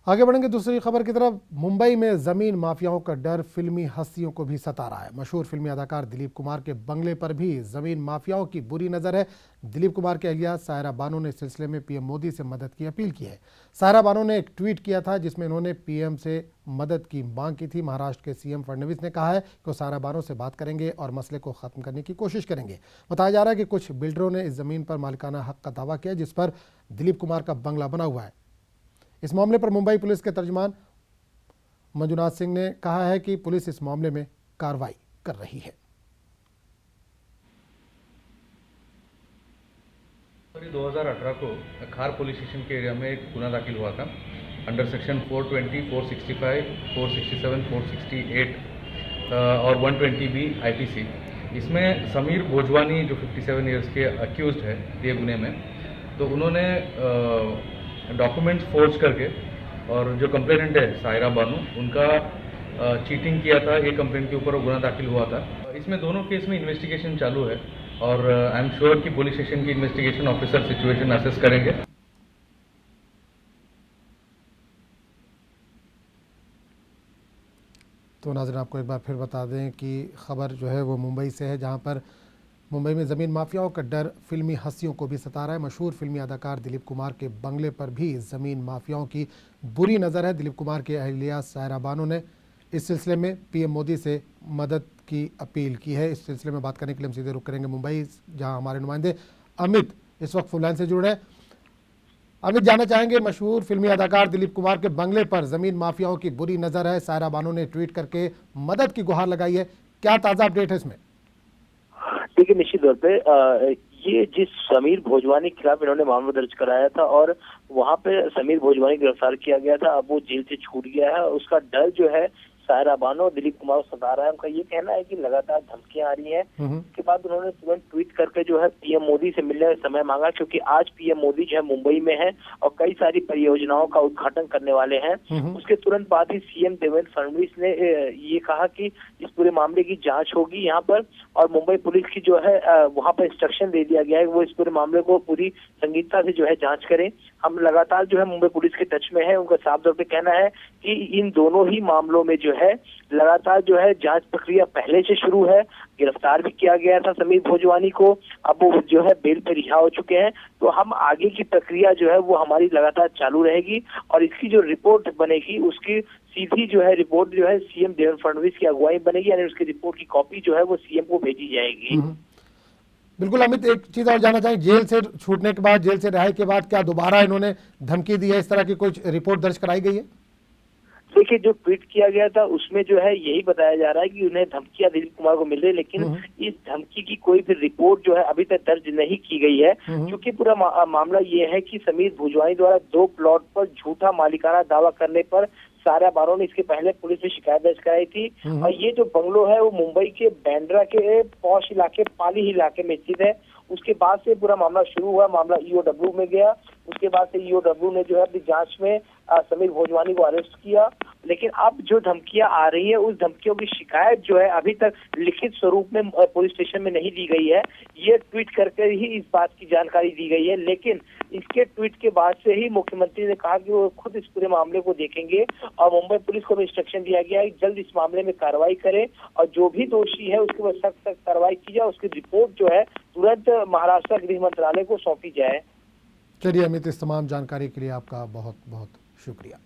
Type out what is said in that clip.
आगे बढ़ेंगे दूसरी खबर की तरफ। मुंबई में जमीन माफियाओं का डर फिल्मी हस्तियों को भी सता रहा है। मशहूर फिल्मी अदाकार दिलीप कुमार के बंगले पर भी जमीन माफियाओं की बुरी नजर है। दिलीप कुमार के अहलिया सायरा बानो ने इस सिलसिले में पीएम मोदी से मदद की अपील की है। सायरा बानो ने एक ट्वीट किया था जिसमें उन्होंने पीएम से मदद की मांग की थी। महाराष्ट्र के सीएम फडणवीस ने कहा है कि वो सायरा बानो से बात करेंगे और मसले को खत्म करने की कोशिश करेंगे। बताया जा रहा है कि कुछ बिल्डरों ने इस जमीन पर मालिकाना हक का दावा किया जिस पर दिलीप कुमार का बंगला बना हुआ है। इस मामले पर मुंबई पुलिस के तर्जुमान मंजुनाथ सिंह ने कहा है कि पुलिस इस मामले में कार्रवाई कर रही है। 2018 को खार पुलिस स्टेशन के एरिया में एक गुना दाखिल हुआ था अंडर सेक्शन 420, 465, 467, 468 और 120B IPC। इसमें समीर भोजवानी जो 57 इयर्स के अक्यूज्ड है ये गुने में, तो उन्होंने डॉक्यूमेंट्स फोर्ज करके और जो कंप्लेनेंट है सायरा बानो उनका चीटिंग किया था, ये कंप्लेंट के ऊपर गुना दाखिल हुआ था। इसमें दोनों केस में इन्वेस्टिगेशन चालू है और आई एम श्योर कि पुलिस स्टेशन की इन्वेस्टिगेशन ऑफिसर सिचुएशन असेस करेंगे। तो नाज़रीन आपको एक बार फिर बता दें कि खबर जो है वो मुंबई से है, जहां पर मुंबई में ज़मीन माफियाओं का डर फिल्मी हस्तियों को भी सता रहा है। मशहूर फिल्मी अदाकार दिलीप कुमार के बंगले पर भी ज़मीन माफियाओं की बुरी नज़र है। दिलीप कुमार के अहलिया सायरा बानो ने इस सिलसिले में पीएम मोदी से मदद की अपील की है। इस सिलसिले में बात करने के लिए हम सीधे रुक करेंगे मुंबई, जहां हमारे नुमाइंदे अमित इस वक्त फोन लाइन से जुड़ रहे हैं। अमित, जानना चाहेंगे, मशहूर फिल्मी अदाकार दिलीप कुमार के बंगले पर ज़मीन माफियाओं की बुरी नज़र है। सायरा बानो ने ट्वीट करके मदद की गुहार लगाई है। क्या ताज़ा अपडेट है इसमें? देखिए, निश्चित तौर पे ये जिस समीर भोजवानी के खिलाफ इन्होंने मामला दर्ज कराया था और वहां पे समीर भोजवानी गिरफ्तार किया गया था, अब वो जेल से छूट गया है। उसका डर जो है सायरा बानो और दिलीप कुमार को सता रहा है। उनका ये कहना है कि लगातार धमकियां आ रही हैं। इसके बाद उन्होंने तुरंत ट्वीट करके जो है पीएम मोदी से मिलने का समय मांगा, क्योंकि आज पीएम मोदी जो है मुंबई में है और कई सारी परियोजनाओं का उद्घाटन करने वाले हैं। उसके तुरंत बाद ही सीएम देवेंद्र फडणवीस ने ये कहा कि इस पूरे मामले की जांच होगी यहाँ पर, और मुंबई पुलिस की जो है वहां पर इंस्ट्रक्शन दे दिया गया है वो इस पूरे मामले को पूरी संगीनता से जो है जांच करें। हम लगातार जो है मुंबई पुलिस के टच में है। उनका साफ तौर पे कहना है कि इन दोनों ही मामलों में जो है लगातार जो है जांच प्रक्रिया पहले से शुरू है। गिरफ्तार भी किया गया था समीर भोजवानी को, अब वो जो है बेल पर रिहा हो चुके हैं। तो हम आगे की प्रक्रिया जो है वो हमारी लगातार चालू रहेगी और इसकी जो रिपोर्ट बनेगी उसकी सीधी जो है रिपोर्ट जो है सीएम देवेंद्र फडणवीस की अगुवाई बनेगी, यानी उसकी रिपोर्ट की कॉपी जो है वो सीएम को भेजी जाएगी। बिल्कुल अमित, एक चीज और जानना चाहेंगे, जेल से छूटने के बाद, जेल से रिहाई के बाद क्या दोबारा इन्होंने धमकी दी है? इस तरह की कोई रिपोर्ट दर्ज कराई गई है? देखिए, जो ट्वीट किया गया था उसमें जो है यही बताया जा रहा है कि उन्हें धमकियां दिलीप कुमार को मिल रही है, लेकिन इस धमकी की कोई भी रिपोर्ट जो है अभी तक दर्ज नहीं की गई है। क्योंकि पूरा मामला ये है कि समीर भोजवानी द्वारा 2 प्लॉट पर झूठा मालिकाना दावा करने पर सायरा बानो ने इसके पहले पुलिस में शिकायत दर्ज कराई थी। और ये जो बंगलो है वो मुंबई के बांद्रा के पॉश इलाके, पाली इलाके में स्थित है। उसके बाद से पूरा मामला शुरू हुआ, मामला ईओडब्ल्यू में गया। उसके बाद से ईओडब्ल्यू ने जो है अपनी जांच में समीर भोजवानी को अरेस्ट किया। लेकिन अब जो धमकियां आ रही है उस धमकियों की शिकायत जो है अभी तक लिखित स्वरूप में पुलिस स्टेशन में नहीं दी गई है। ये ट्वीट करके ही इस बात की जानकारी दी गई है, लेकिन इसके ट्वीट के बाद से ही मुख्यमंत्री ने कहा कि वो खुद इस पूरे मामले को देखेंगे और मुंबई पुलिस को भी इंस्ट्रक्शन दिया गया है कि जल्द इस मामले में कार्रवाई करें और जो भी दोषी है उसके ऊपर सख्त सख्त कार्रवाई की जाए। उसकी रिपोर्ट जो है तुरंत महाराष्ट्र गृह मंत्रालय को सौंपी जाए। चलिए अमित, इस तमाम जानकारी के लिए आपका बहुत बहुत शुक्रिया।